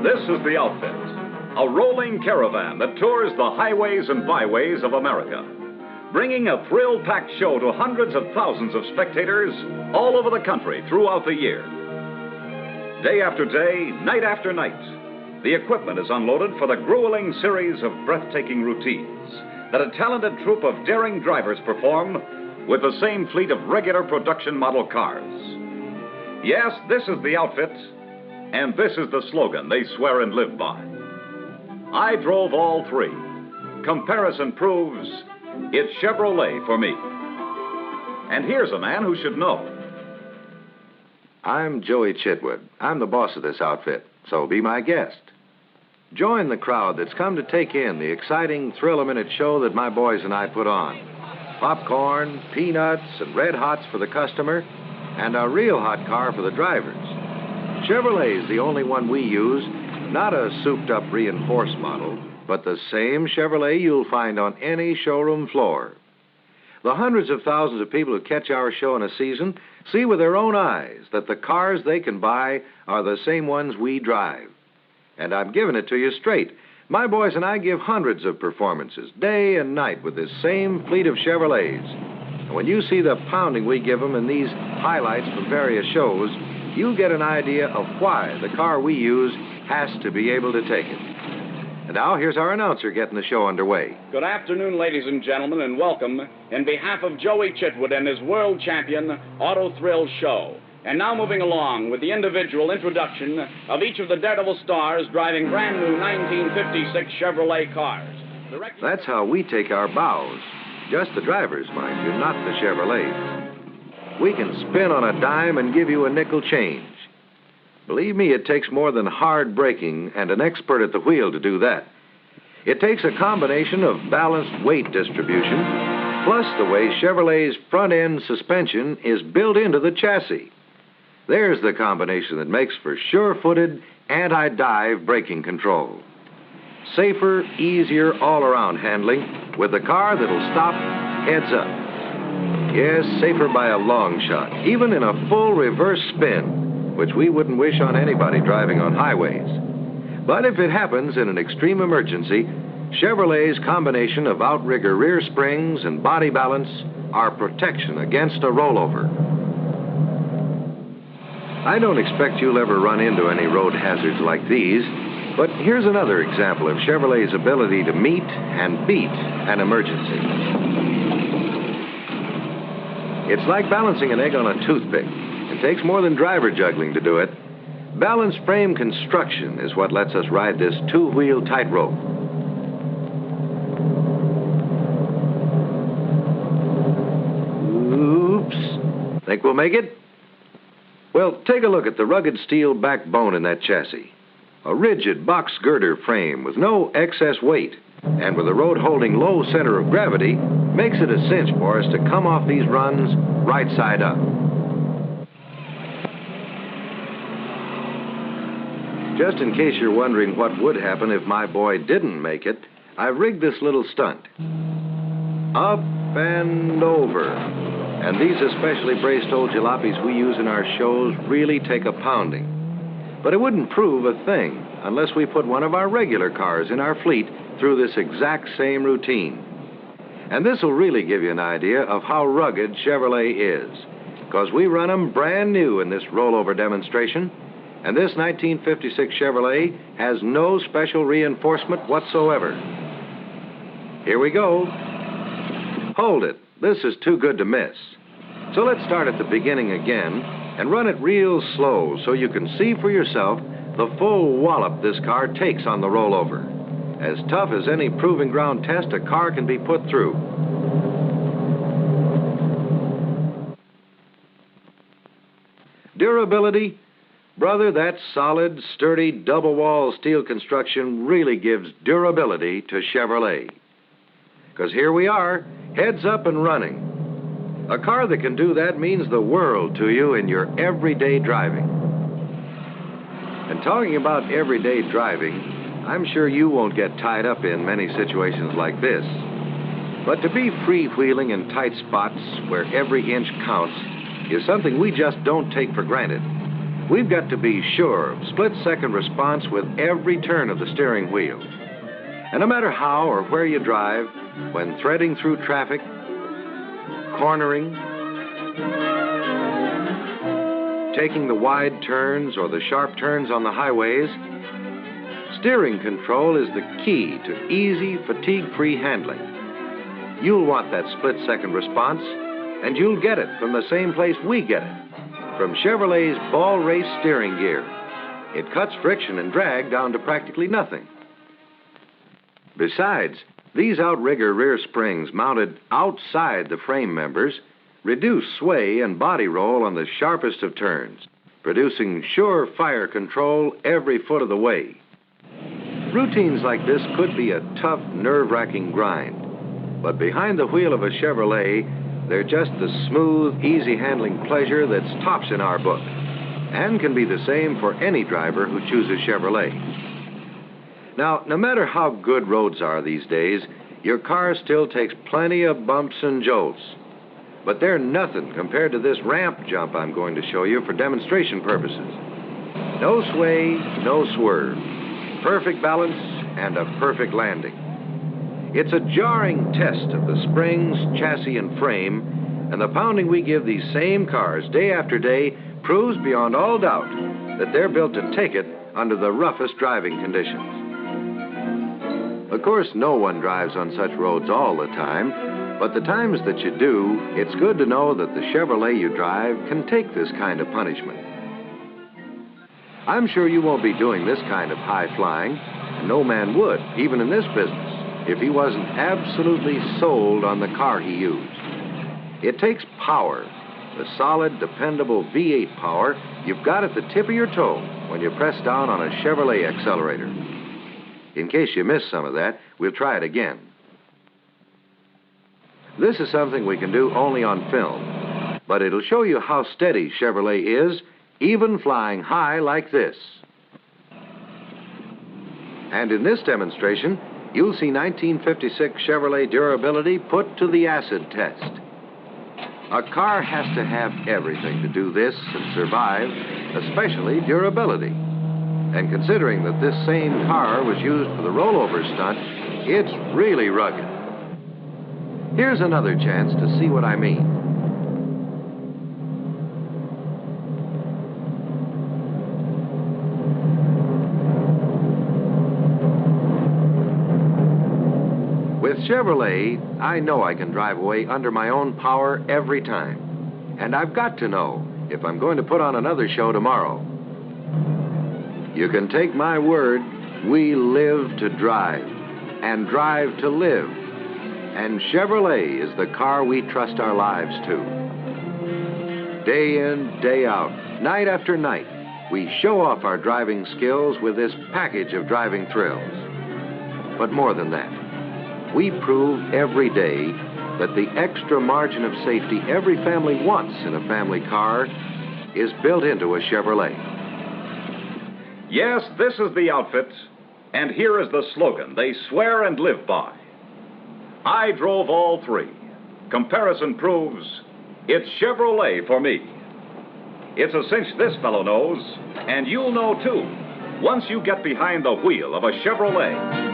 This is the outfit, a rolling caravan that tours the highways and byways of America, bringing a thrill-packed show to hundreds of thousands of spectators all over the country throughout the year. Day after day, night after night, the equipment is unloaded for the grueling series of breathtaking routines that a talented troupe of daring drivers perform with the same fleet of regular production model cars. Yes, this is the outfit, and this is the slogan they swear and live by. I drove all three. Comparison proves it's Chevrolet for me. And here's a man who should know. I'm Joey Chitwood. I'm the boss of this outfit, so be my guest. Join the crowd that's come to take in the exciting thrill-a-minute show that my boys and I put on. Popcorn, peanuts, and red hots for the customer, and a real hot car for the drivers. Chevrolet is the only one we use, not a souped-up reinforced model, but the same Chevrolet you'll find on any showroom floor. The hundreds of thousands of people who catch our show in a season see with their own eyes that the cars they can buy are the same ones we drive. And I'm giving it to you straight. My boys and I give hundreds of performances, day and night, with this same fleet of Chevrolets. And when you see the pounding we give them in these highlights from various shows, you'll get an idea of why the car we use has to be able to take it. And now, here's our announcer getting the show underway. Good afternoon, ladies and gentlemen, and welcome in behalf of Joey Chitwood and his world champion Auto Thrill Show. And now moving along with the individual introduction of each of the Daredevil stars driving brand new 1956 Chevrolet cars. That's how we take our bows. Just the drivers, mind you, not the Chevrolets. We can spin on a dime and give you a nickel change. Believe me, it takes more than hard braking and an expert at the wheel to do that. It takes a combination of balanced weight distribution, plus the way Chevrolet's front-end suspension is built into the chassis. There's the combination that makes for sure-footed, anti-dive braking control. Safer, easier all-around handling with a car that'll stop heads up. Yes, safer by a long shot, even in a full reverse spin, which we wouldn't wish on anybody driving on highways. But if it happens in an extreme emergency, Chevrolet's combination of outrigger rear springs and body balance are protection against a rollover. I don't expect you'll ever run into any road hazards like these, but here's another example of Chevrolet's ability to meet and beat an emergency. It's like balancing an egg on a toothpick. It takes more than driver juggling to do it. Balanced frame construction is what lets us ride this two-wheel tightrope. Oops. Think we'll make it? Well, take a look at the rugged steel backbone in that chassis. A rigid box girder frame with no excess weight, and with the road holding low center of gravity, makes it a cinch for us to come off these runs right side up. Just in case you're wondering what would happen if my boy didn't make it, I've rigged this little stunt. Up and over. And these especially braced old jalopies we use in our shows really take a pounding. But it wouldn't prove a thing unless we put one of our regular cars in our fleet through this exact same routine. And this will really give you an idea of how rugged Chevrolet is, because we run them brand new in this rollover demonstration, and this 1956 Chevrolet has no special reinforcement whatsoever. Here we go. Hold it. This is too good to miss. So let's start at the beginning again and run it real slow so you can see for yourself the full wallop this car takes on the rollover. As tough as any proving ground test a car can be put through. Durability? Brother, that solid, sturdy, double-wall steel construction really gives durability to Chevrolet. Because here we are, heads up and running. A car that can do that means the world to you in your everyday driving. And talking about everyday driving, I'm sure you won't get tied up in many situations like this. But to be freewheeling in tight spots where every inch counts is something we just don't take for granted. We've got to be sure of split-second response with every turn of the steering wheel. And no matter how or where you drive, when threading through traffic, cornering, taking the wide turns or the sharp turns on the highways, steering control is the key to easy, fatigue-free handling. You'll want that split-second response, and you'll get it from the same place we get it, from Chevrolet's Ball Race steering gear. It cuts friction and drag down to practically nothing. Besides, these outrigger rear springs mounted outside the frame members reduce sway and body roll on the sharpest of turns, producing sure fire control every foot of the way. Routines like this could be a tough, nerve-wracking grind, but behind the wheel of a Chevrolet, they're just the smooth, easy-handling pleasure that's tops in our book, and can be the same for any driver who chooses Chevrolet. Now, no matter how good roads are these days, your car still takes plenty of bumps and jolts. But they're nothing compared to this ramp jump I'm going to show you for demonstration purposes. No sway, no swerve. Perfect balance and a perfect landing. It's a jarring test of the springs, chassis, and frame, and the pounding we give these same cars day after day proves beyond all doubt that they're built to take it under the roughest driving conditions. Of course, no one drives on such roads all the time, but the times that you do, it's good to know that the Chevrolet you drive can take this kind of punishment. I'm sure you won't be doing this kind of high flying, and no man would, even in this business, if he wasn't absolutely sold on the car he used. It takes power, the solid, dependable V8 power you've got at the tip of your toe when you press down on a Chevrolet accelerator. In case you missed some of that, we'll try it again. This is something we can do only on film, but it'll show you how steady Chevrolet is, even flying high like this. And in this demonstration, you'll see 1956 Chevrolet durability put to the acid test. A car has to have everything to do this and survive, especially durability. And considering that this same car was used for the rollover stunt, it's really rugged. Here's another chance to see what I mean. With Chevrolet, I know I can drive away under my own power every time. And I've got to know if I'm going to put on another show tomorrow. You can take my word, we live to drive, and drive to live. And Chevrolet is the car we trust our lives to. Day in, day out, night after night, we show off our driving skills with this package of driving thrills. But more than that, we prove every day that the extra margin of safety every family wants in a family car is built into a Chevrolet. Yes, this is the outfit, and here is the slogan they swear and live by. I drove all three. Comparison proves it's Chevrolet for me. It's a cinch this fellow knows, and you'll know too, once you get behind the wheel of a Chevrolet.